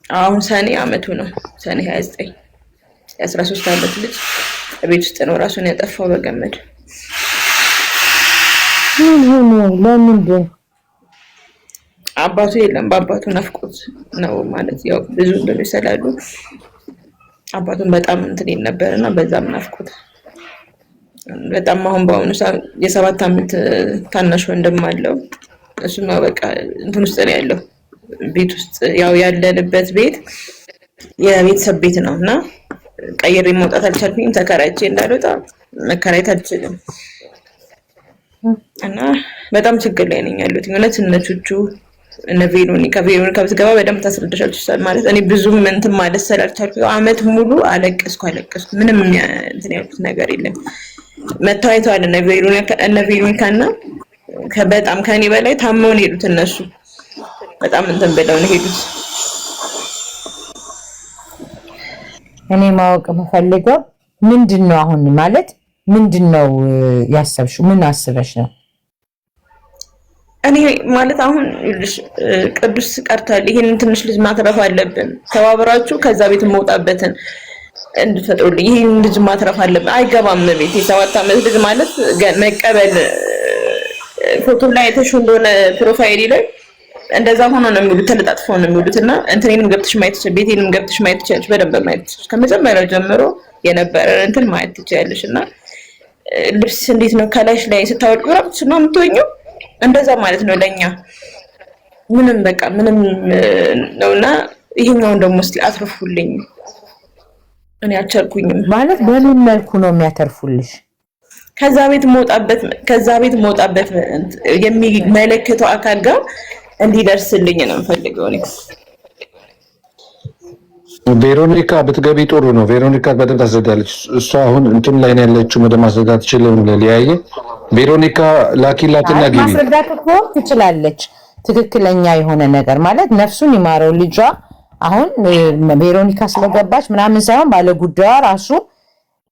አሁን ሰኔ አመቱ ነው። ሰኔ 29 የ13 አመት ልጅ ቤት ውስጥ ነው ራሱን ያጠፋው በገመድ። ለምንድን? አባቱ የለም። በአባቱ ናፍቆት ነው ማለት ያው ብዙ እንደሚሰላሉ አባቱን በጣም እንትን ይል ነበርና በዛም ናፍቆት በጣም አሁን በአሁኑ ሰዓት የ7 አመት ታናሽ ወንድም አለው። እሱም በቃ እንትን ውስጥ ነው ያለው ቤት ውስጥ ያው ያለንበት ቤት የቤተሰብ ቤት ነውና ቀይሬ መውጣት አልቻልኩኝም። ተከራይቼ እንዳልወጣ መከራየት አልችልም እና በጣም ችግር ላይ ነኝ ያሉት። እውነት እነቹቹ እነ ቬሮኒካ ብትገባ በደንብ ታስረዳሻለች ማለት እኔ ብዙም እንትን ማለት ስላልቻልኩ አመት ሙሉ አለቀስኩ። ምንም እንትን ያልኩት ነገር የለም። መታየቷል እነ ቬሮኒካና በጣም ከኔ በላይ ታመው ነው የሄዱት እነሱ በጣም እንትን ብለው ነው የሄዱት። እኔ ማወቅ የምፈልገው ምንድነው አሁን ማለት ምንድነው ያሰብሽው? ምን አስበሽ ነው? እኔ ማለት አሁን ቅዱስ ቀርቷል። ይሄንን ትንሽ ልጅ ማትረፍ አለብን። ተባብራችሁ ከዛ ቤት መውጣበትን እንድትፈጥሩልኝ። ይሄን ልጅ ማትረፍ አለብን። አይገባም ቤት የ7 አመት ልጅ ማለት መቀበል ፎቶ ላይ ተሹ እንደሆነ ፕሮፋይል ላይ እንደዛ ሆኖ ነው የሚሉት። ተለጣጥፈው ነው የሚሉትና እንትኔንም ገብተሽ ማየት ትችያለሽ፣ ቤቴንም ገብተሽ ማየት ትችያለሽ። በደንብ ማየት ትችያለሽ። ከመጀመሪያው ጀምሮ የነበረ እንትን ማየት ትችያለሽና ልብስ እንዴት ነው ከላይሽ ላይ ስታወልቁ ራሱ ነው የምትወኘው። እንደዛ ማለት ነው ለኛ ምንም በቃ ምንም ነውና ይሄኛውን ደግሞ እስኪ አትርፉልኝ። እኔ አልቻልኩኝም ማለት በምን መልኩ ነው የሚያተርፉልሽ? ከዛ ቤት መውጣበት የሚመለከተው አካል ጋር እንዲደርስልኝ ነው የምፈልገው። እኔ ቬሮኒካ ብትገቢ ጥሩ ነው። ቬሮኒካ በደንብ ታስረዳለች። እሷ አሁን እንትን ላይ ነው ያለችው። መደ ማስረዳት ትችልም ለሊያየ ቬሮኒካ ላኪላትና ግቢ ማስረዳት እኮ ትችላለች። ትክክለኛ የሆነ ነገር ማለት ነፍሱን ይማረው ልጇ። አሁን ቬሮኒካ ስለገባች ምናምን ሳይሆን ባለ ጉዳዩ ራሱ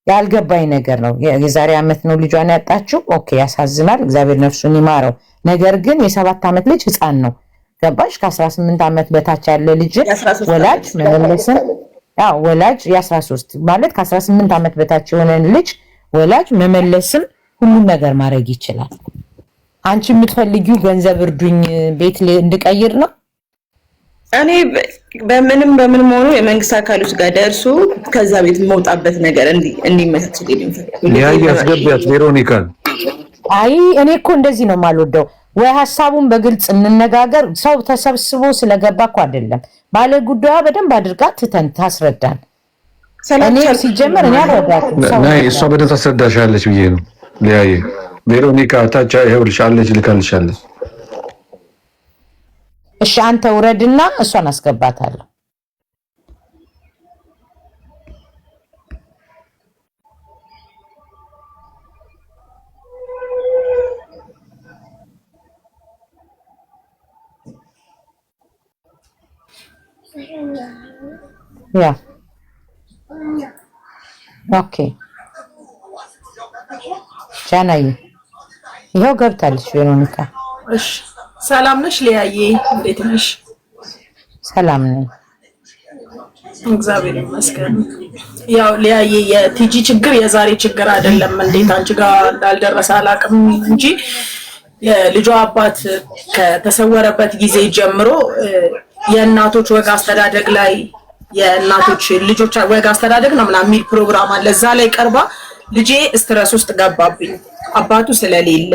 ያልገባኝ ነገር ነው። የዛሬ አመት ነው ልጇን ያጣችው። ኦኬ ያሳዝናል። እግዚአብሔር ነፍሱን ይማረው። ነገር ግን የ7 አመት ልጅ ህፃን ነው። ገባሽ? ከ18 አመት በታች ያለ ልጅ ወላጅ መመለስን ወላጅ የ13 ማለት ከ18 አመት በታች የሆነ ልጅ ወላጅ መመለስን ሁሉም ነገር ማድረግ ይችላል። አንቺ የምትፈልጊው ገንዘብ እርዱኝ ቤት እንድቀይር ነው። እኔ በምንም ሆኖ የመንግስት አካሎች ጋር ደርሶ ከዛ ቤት መውጣበት ነገር እንዲመቻችልኝ ያስገቢያት ቬሮኒካን። አይ እኔ እኮ እንደዚህ ነው የማልወደው። ወይ ሐሳቡን በግልጽ እንነጋገር። ሰው ተሰብስቦ ስለገባ እኮ አይደለም። ባለ ጉዳዩ በደንብ አድርጋ ታስረዳን። እኔ ሲጀመር እኔ አልወዳትም። እሷ በደንብ ታስረዳሻለች ብዬ ነው ሊያየ ቬሮኒካ ታቻ ይኸውልሽ አለች ልካልሻለች። እሺ አንተ ውረድና እሷን አስገባታለሁ። ያ ኦኬ ጃናይ ይኸው ገብታለች ቬሮኒካ። እሺ ሰላም ነሽ ሊያዬ? እንዴት ነሽ? ሰላም ነኝ እግዚአብሔር ይመስገን። ያው ሊያዬ የቲጂ ችግር የዛሬ ችግር አይደለም። እንዴት አንቺ ጋር እንዳልደረሰ አላውቅም እንጂ የልጇ አባት ከተሰወረበት ጊዜ ጀምሮ የእናቶች ወግ አስተዳደግ ላይ የእናቶች ልጆች ወግ አስተዳደግ ነው ምናምን የሚል ፕሮግራም አለ። እዛ ላይ ቀርባ ልጄ ስትረስ ውስጥ ገባብኝ አባቱ ስለሌለ፣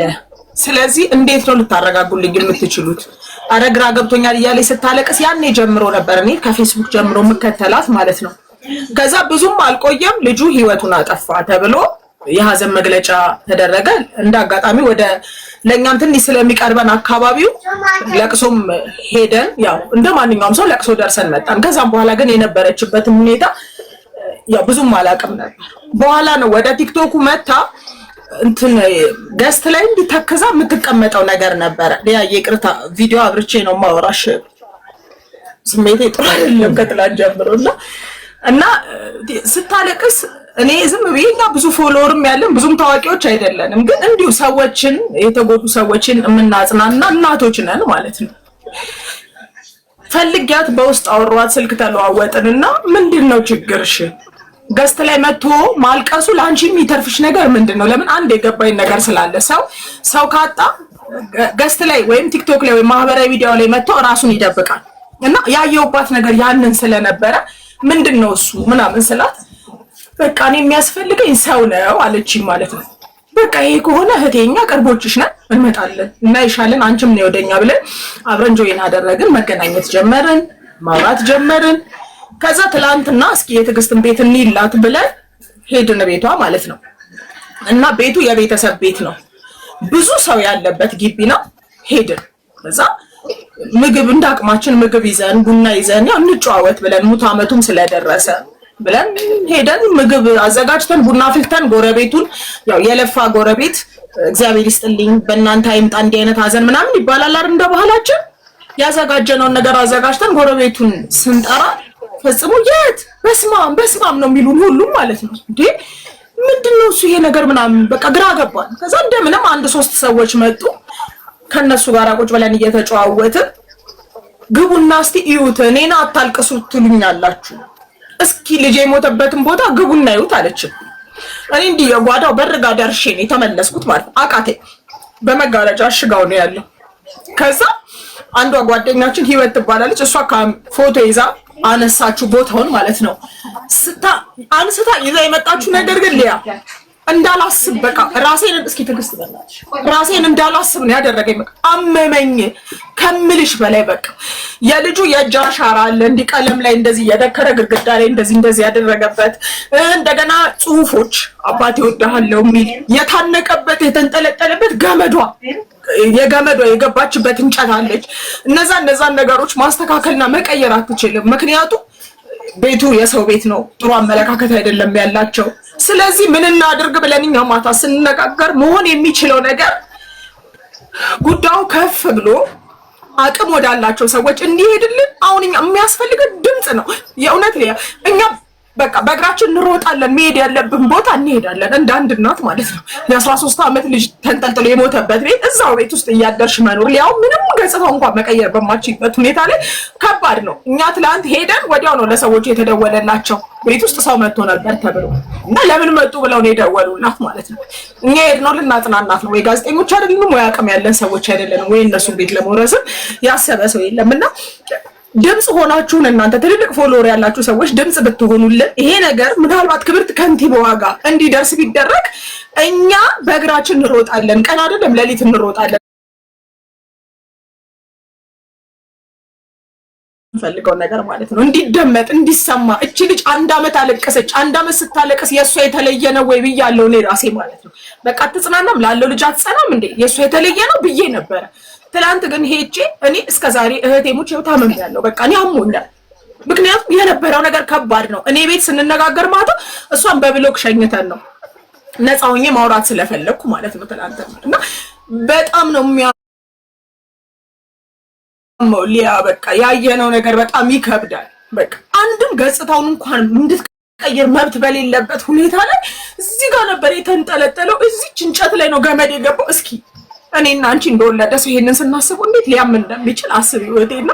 ስለዚህ እንዴት ነው ልታረጋጉልኝ የምትችሉት? አረ ግራ ገብቶኛል እያለች ስታለቅስ ያኔ ጀምሮ ነበር እኔ ከፌስቡክ ጀምሮ የምከተላት ማለት ነው። ከዛ ብዙም አልቆየም ልጁ ህይወቱን አጠፋ ተብሎ የሀዘን መግለጫ ተደረገ። እንዳጋጣሚ ወደ ለኛም ትንሽ ስለሚቀርበን አካባቢው ለቅሶም ሄደን ያው እንደማንኛውም ሰው ለቅሶ ደርሰን መጣን። ከዛም በኋላ ግን የነበረችበትን ሁኔታ ያው ብዙም አላውቅም ነበር። በኋላ ነው ወደ ቲክቶኩ መታ እንትን ገስት ላይ እንድትተከዛ የምትቀመጠው ነገር ነበረ። ያ ይቅርታ ቪዲዮ አብርቼ ነው ማወራሽ። ስሜቴ ጥሩ አይደለም ከትላንት ጀምሮና እና ስታለቅስ እኔ ዝም ብዬኛ ብዙ ፎሎወርም ያለን ብዙም ታዋቂዎች አይደለንም፣ ግን እንዲሁ ሰዎችን የተጎዱ ሰዎችን የምናጽናና እናቶች ነን ማለት ነው። ፈልጊያት በውስጥ አወሯት፣ ስልክ ተለዋወጥንና ምንድነው ችግርሽ? ገስት ላይ መጥቶ ማልቀሱ ለአንቺ የሚተርፍሽ ነገር ምንድነው? ለምን አንድ የገባኝ ነገር ስላለ ሰው ካጣ ገስት ላይ ወይም ቲክቶክ ላይ ወይም ማህበራዊ ሚዲያው ላይ መጥቶ ራሱን ይደብቃል። እና ያየውባት ነገር ያንን ስለነበረ ምንድነው እሱ ምናምን ስላት በቃ እኔ የሚያስፈልገኝ ሰው ነው አለችኝ ማለት ነው። በቃ ይሄ ከሆነ እህቴኛ ቅርቦችሽ ነን እንመጣለን እና ይሻለን አንቺም ነው ወደኛ ብለን አብረን ጆይን አደረግን። መገናኘት ጀመርን፣ ማውራት ጀመርን። ከዛ ትላንትና እስኪ የትዕግስትን ቤት እንይላት ብለን ሄድን ቤቷ ማለት ነው። እና ቤቱ የቤተሰብ ቤት ነው፣ ብዙ ሰው ያለበት ግቢ ነው። ሄድን። ከዛ ምግብ እንዳቅማችን ምግብ ይዘን ቡና ይዘን ያው እንጨዋወት ብለን ሙት ዓመቱም ስለደረሰ ብለን ሄደን ምግብ አዘጋጅተን ቡና ፍልተን ጎረቤቱን ያው የለፋ ጎረቤት እግዚአብሔር ይስጥልኝ በእናንተ አይምጣ እንዲህ አይነት ሀዘን ምናምን ይባላል አይደል? እንደ ባህላችን ያዘጋጀነውን ነገር አዘጋጅተን ጎረቤቱን ስንጠራ ፈጽሞ የት በስማም ነው የሚሉን ሁሉም ማለት ነው። እንዴ ምንድነው እሱ ይሄ ነገር ምናምን በቃ ግራ ገባን። ከዛ እንደምንም አንድ 3 ሰዎች መጡ። ከነሱ ጋር ቁጭ ብለን እየተጨዋወትን ግቡና እስቲ እዩት፣ እኔና አታልቅሱ ትሉኛላችሁ፣ እስኪ ልጅ የሞተበትን ቦታ ግቡና እዩት አለችኝ። እኔ እንዲህ የጓዳው በርጋ ደርሼ ነው የተመለስኩት ማለት አቃተኝ። በመጋረጃ አሽጋው ነው ያለው። ከዛ አንዷ ጓደኛችን ህይወት ትባላለች፣ እሷ ፎቶ ይዛ አነሳችሁ ቦታውን ማለት ነው። አንስታ ይዛ የመጣችሁ ነገር ግን ሊያ እንዳላስብ በቃ ራሴን እስኪ ትግስት በላች ራሴን እንዳላስብ ነው ያደረገኝ። በቃ አመመኝ ከምልሽ በላይ በቃ የልጁ የእጅ አሻራ አለ እንዲህ ቀለም ላይ እንደዚህ የደከረ ግድግዳ ላይ እንደዚህ ያደረገበት እንደገና ጽሁፎች አባቴ ወዳሃለው የሚል የታነቀበት የተንጠለጠለበት ገመዷ የገባችበት እንጨት አለች። እነዛን ነገሮች ማስተካከልና መቀየር አትችልም። ምክንያቱም ቤቱ የሰው ቤት ነው፣ ጥሩ አመለካከት አይደለም ያላቸው። ስለዚህ ምን እናድርግ ብለን እኛ ማታ ስንነጋገር መሆን የሚችለው ነገር ጉዳዩ ከፍ ብሎ አቅም ወዳላቸው ሰዎች እንዲሄድልን አሁን እኛ የሚያስፈልገን ድምጽ ነው። የእውነት እኛ በቃ በእግራችን እንሮጣለን፣ መሄድ ያለብን ቦታ እንሄዳለን። እንደ አንድ እናት ማለት ነው። የ13 ዓመት ልጅ ተንጠልጥሎ የሞተበት ቤት እዛው ቤት ውስጥ እያደርሽ መኖር ያው ምንም ገጽታው እንኳን መቀየር በማችበት ሁኔታ ላይ ከባድ ነው። እኛ ትላንት ሄደን ወዲያው ነው ለሰዎች የተደወለላቸው ቤት ውስጥ ሰው መጥቶ ነበር ተብሎ እና ለምን መጡ ብለው ነው የደወሉላት ማለት ነው። እኛ ሄድነው ልናጽናናት ነው። ወይ ጋዜጠኞች አይደለንም ወይ አቅም ያለን ሰዎች አይደለንም ወይ እነሱን ቤት ለመውረስም ያሰበ ሰው የለምና ድምጽ ሆናችሁን እናንተ ትልልቅ ፎሎወር ያላችሁ ሰዎች ድምጽ ብትሆኑልን ይሄ ነገር ምናልባት ክብርት ከንቲባዋ ጋር እንዲደርስ ቢደረግ እኛ በእግራችን እንሮጣለን፣ ቀን አይደለም ሌሊት እንሮጣለን። ፈልገው ነገር ማለት ነው እንዲደመጥ እንዲሰማ። እቺ ልጅ 1 ዓመት አለቀሰች። 1 ዓመት ስታለቅስ የሷ የተለየ ነው ወይ ብያለሁ እኔ ራሴ ማለት ነው። በቃ አትጽናናም ላለው ልጅ አትጸናም እንዴ የሷ የተለየ ነው ብዬ ነበረ። ትላንት ግን ሄጄ እኔ እስከዛሬ እህቴሞች ታመም ያለው በቃ እኔ አሞኛል። ምክንያቱም የነበረው ነገር ከባድ ነው። እኔ ቤት ስንነጋገር ማታ እሷን በብሎክ ሸኝተን ነው ነፃ ሆኜ ማውራት ስለፈለኩ ማለት ነው ትላንት እና በጣም ነው ሊያ በቃ ያየነው ነገር በጣም ይከብዳል። በቃ አንድም ገጽታውን እንኳን እንድትቀይር መብት በሌለበት ሁኔታ ላይ እዚህ ጋር ነበር የተንጠለጠለው። እዚች እንጨት ላይ ነው ገመድ የገባው። እስኪ እኔና አንቺ እንደወለደ ሰው ይሄንን ስናስበው እንዴት ሊያም እንደሚችል አስቢው እህቴና።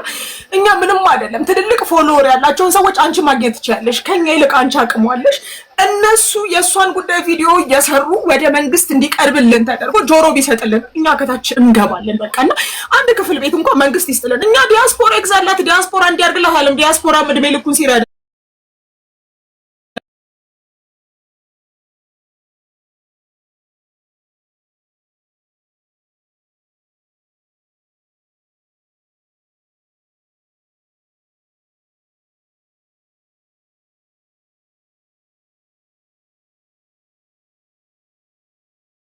እኛ ምንም አይደለም ትልልቅ ፎሎወር ያላቸውን ሰዎች አንቺ ማግኘት ትችያለሽ፣ ከኛ ይልቅ አንቺ አቅሟለሽ። እነሱ የእሷን ጉዳይ ቪዲዮ እየሰሩ ወደ መንግስት እንዲቀርብልን ተደርጎ ጆሮ ቢሰጥልን እኛ ከታች እንገባለን። በቃና አንድ ክፍል ቤት እንኳን መንግስት ይስጥልን። እኛ ዲያስፖራ ይግዛላት፣ ዲያስፖራ እንዲያርግላት አለም ዲያስፖራ እድሜ ልኩን ሲረዳ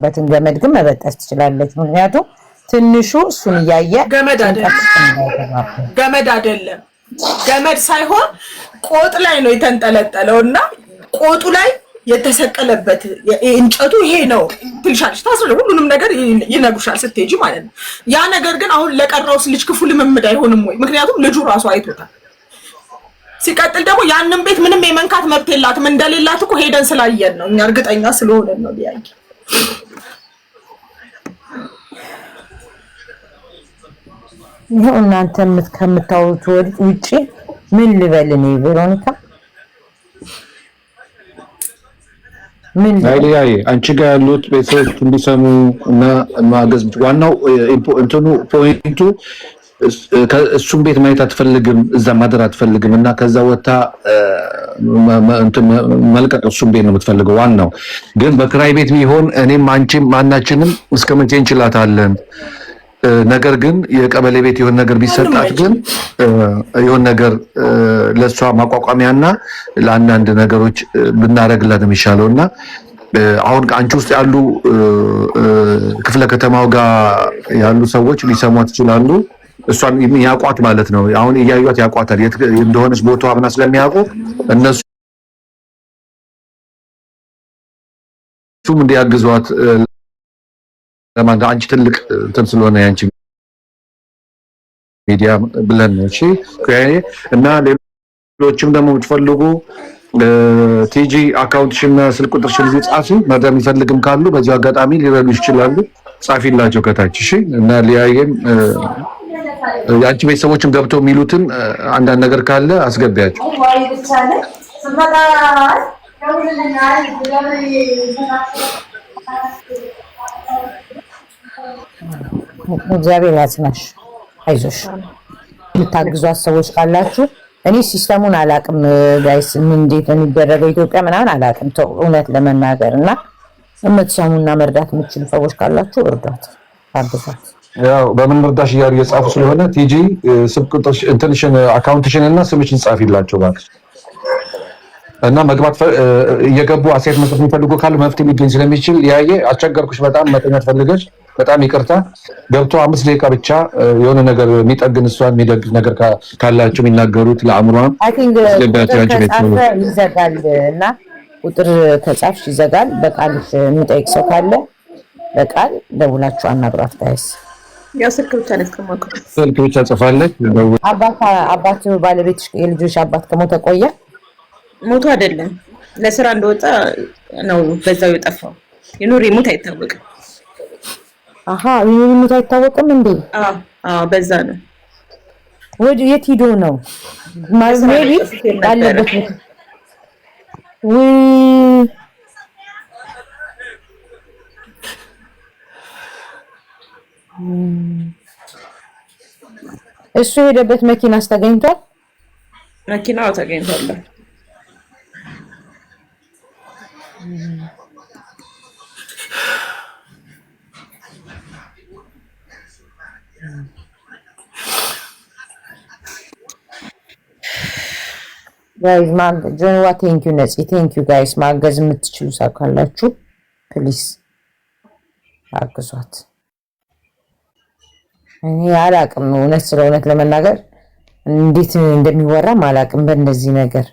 በትን ገመድ ግን መበጠስ ትችላለች። ምክንያቱም ትንሹ እሱን እያየ ገመድ አይደለም ገመድ ሳይሆን ቆጥ ላይ ነው የተንጠለጠለውና ቆጡ ላይ የተሰቀለበት እንጨቱ ይሄ ነው ትልሻለሽ። ታስረ ሁሉንም ነገር ይነግሩሻል ስትሄጂ ማለት ነው። ያ ነገር ግን አሁን ለቀረውስ ልጅ ክፉ ልምምድ አይሆንም ወይ? ምክንያቱም ልጁ ራሱ አይቶታል። ሲቀጥል ደግሞ ያንን ቤት ምንም የመንካት መብት የላትም። እንደሌላት እኮ ሄደን ስላየን ነው እኛ እርግጠኛ ስለሆነን ነው ሊያይ ይኸው እናንተ ከምታወሩት ውጪ ምን ልበል እኔ ቬሮኒካ? ምን አይ አንቺ ጋር ያሉት ቤተሰቦች እንዲሰሙ እና ማገዝ ዋናው እንትኑ ፖይንቱ እሱም ቤት ማየት አትፈልግም፣ እዛ ማደር አትፈልግም እና ከዛ ወታ መልቀቅ እሱም ቤት ነው የምትፈልገው። ዋናው ግን በክራይ ቤት ቢሆን እኔም አንቺም ማናችንም እስከ መቼ እንችላታለን? ነገር ግን የቀበሌ ቤት የሆነ ነገር ቢሰጣት ግን የሆነ ነገር ለሷ ማቋቋሚያና ለአንዳንድ ነገሮች ብናረግላት ነው የሚሻለውና አሁን አንቺ ውስጥ ያሉ ክፍለ ከተማው ጋር ያሉ ሰዎች ሊሰሟት ይችላሉ። እሷን ያቋት ማለት ነው። አሁን እያዩት ያቋታል እንደሆነች ቦታዋ ምና ስለሚያውቁ እነሱም እንዲያግዟት ለማንተ አንቺ ትልቅ እንትን ስለሆነ ያንቺ ሚዲያ ብለን ነው። እሺ እና ሌሎችም ደግሞ የምትፈልጉ ቲጂ አካውንትሽና ስልክ ቁጥርሽን ጻፊ። ማዳም ይፈልግም ካሉ በዚህ አጋጣሚ ሊረዱ ይችላሉ። ጻፊላቸው ከታች። እሺ እና ሊያየም ያንቺ ቤተሰቦችም ገብተው የሚሉትን አንዳንድ ነገር ካለ አስገቢያቸው። እግዚአብሔር ያጽናሽ፣ አይዞሽ። የምታግዟት ሰዎች ካላችሁ እኔ ሲስተሙን አላቅም ጋይስ፣ ምን እንዴት የሚደረገው ኢትዮጵያ ምናምን አላቅም እውነት ለመናገር እና የምትሰሙና መርዳት የምትችሉ ሰዎች ካላችሁ እርዷት፣ አግዟት። ያው በምን እርዳሽ እያሉ እየጻፉ ስለሆነ ቲጂ ስልክ ቁጥርሽ እንትንሽን አካውንትሽን እና ስምሽን ጻፊላቸው እባክሽ። እና መግባት እየገቡ አሴት መስጠት የሚፈልጉ ካሉ መፍትሄ ሊገኝ ስለሚችል ያየ አስቸገርኩሽ በጣም መተኛት ፈልገሽ በጣም ይቅርታ። ገብቶ 5 ደቂቃ ብቻ የሆነ ነገር የሚጠግን እሷን የሚደግፍ ነገር ካላቸው የሚናገሩት ለአእምሯም ይዘጋል እና ቁጥር ከጻፍሽ ይዘጋል። በቃልሽ የሚጠይቅ ሰው ካለ በቃል ደውላችሁ አናግሯት ጋይስ። ያው ስልክ ብቻ ነው እስከማውቀው ስልክ ብቻ ጽፋለች። አባት ባለቤትሽ የልጆች አባት ከሞተ ቆየ? ሞቶ አይደለም ለስራ እንደወጣ ነው በዛው የጠፋው። ይኑር ይሙት አይታወቅም። አሃ ይኑር ይሙት አይታወቅም እንዴ? አዎ በዛ ነው። ወደ የት ሄዶ ነው? ማዝሜሪ ያለበት እሱ የሄደበት መኪናስ ተገኝቷል? መኪናው ተገኝቷል። ጋይስ ጆንዋ ቴንክ ዩ ነፂ ቴንክ ዩ ጋይስ። ማገዝ የምትችሉ ሰው ካላችሁ ፕሊስ አግዟት። እኔ አላቅም እውነት ስለ እውነት ለመናገር እንዴት እንደሚወራም አላቅም በእንደዚህ ነገር።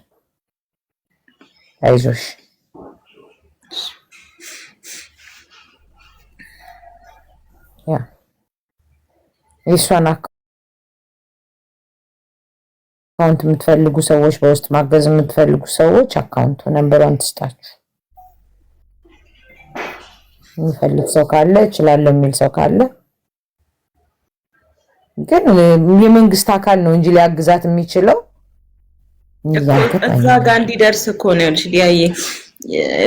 አይዞሽ ያ እሷን አካውንት የምትፈልጉ ሰዎች በውስጥ ማገዝ የምትፈልጉ ሰዎች አካውንቱ ነምበሯን ትስጣችሁ። የሚፈልግ ሰው ካለ እችላለሁ የሚል ሰው ካለ ግን የመንግስት አካል ነው እንጂ ሊያግዛት የሚችለው እዛ ጋር እንዲደርስ እኮ ነው ያልሽ ሊያየ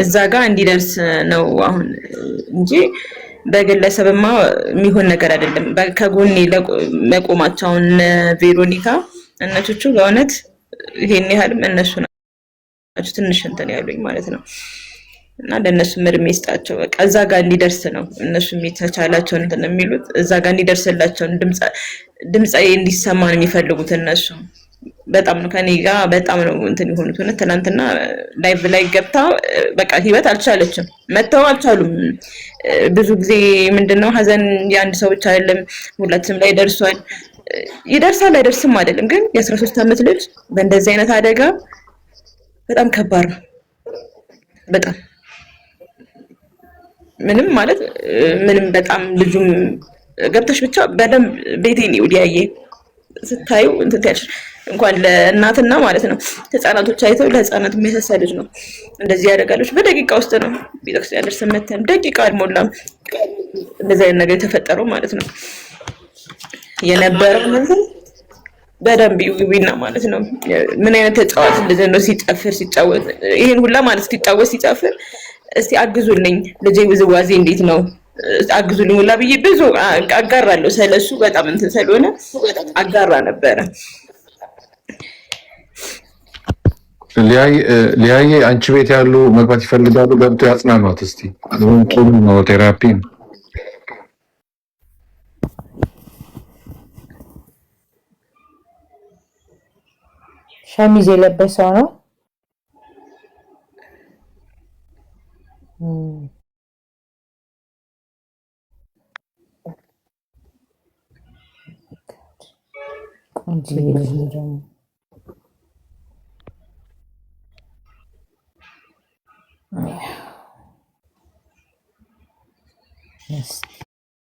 እዛ ጋር እንዲደርስ ነው አሁን እንጂ በግለሰብማ የሚሆን ነገር አይደለም። ከጎኔ መቆማቸውን ቬሮኒካ እነቶቹ ለእውነት ይሄን ያህልም እነሱ ናቸው ትንሽ እንትን ያሉኝ ማለት ነው። እና ለእነሱ ምርም ይስጣቸው በቃ እዛ ጋር እንዲደርስ ነው እነሱ የተቻላቸውን እንትን የሚሉት እዛ ጋር እንዲደርስላቸው ድምጻዬ እንዲሰማ ነው የሚፈልጉት እነሱ። በጣም ነው ከኔ ጋር በጣም ነው እንትን የሆኑት። ትናንትና ላይቭ ላይ ገብታ በቃ ህይወት አልቻለችም፣ መተው አልቻሉም። ብዙ ጊዜ ምንድነው ሀዘን የአንድ ሰው ብቻ አይደለም ሁላችንም ላይ ደርሷል። ይደርሳል አይደርስም አይደለም፣ ግን የ13 ዓመት ልጅ በእንደዚህ አይነት አደጋ በጣም ከባድ ነው። በጣም ምንም ማለት ምንም በጣም ልጁም ገብተሽ ብቻ በደንብ ቤቴን ይውዲያዬ ስታዩ እንትን ታያለሽ። እንኳን ለእናትና ማለት ነው ህፃናቶች አይተው ለህፃናት የሚያሳሳ ልጅ ነው እንደዚህ ያደርጋለች። በደቂቃ ውስጥ ነው ቤተክርስቲያን ደርሰን መተን ደቂቃ አልሞላም እንደዚህ አይነት ነገር የተፈጠረው ማለት ነው። የነበረው ነገር በደንብ ይውቢና ማለት ነው። ምን አይነት ተጫዋች እንደዚህ ነው ሲጨፍር ሲጫወት ይሄን ሁላ ማለት ሲጨፍር እስቲ አግዙልኝ ልጄ ውዝዋዜ እንዴት ነው አግዙልኝ ሁላ ብዬ ብዙ አጋራለሁ። ስለሱ በጣም እንትን ስለሆነ አጋራ ነበረ። ሊያየ አንቺ ቤት ያሉ መግባት ይፈልጋሉ፣ ገብቶ ያጽናኗት እስቲ። ጥሩ ነው ቴራፒ። ሸሚዝ የለበሰው ነው። ቆንጆ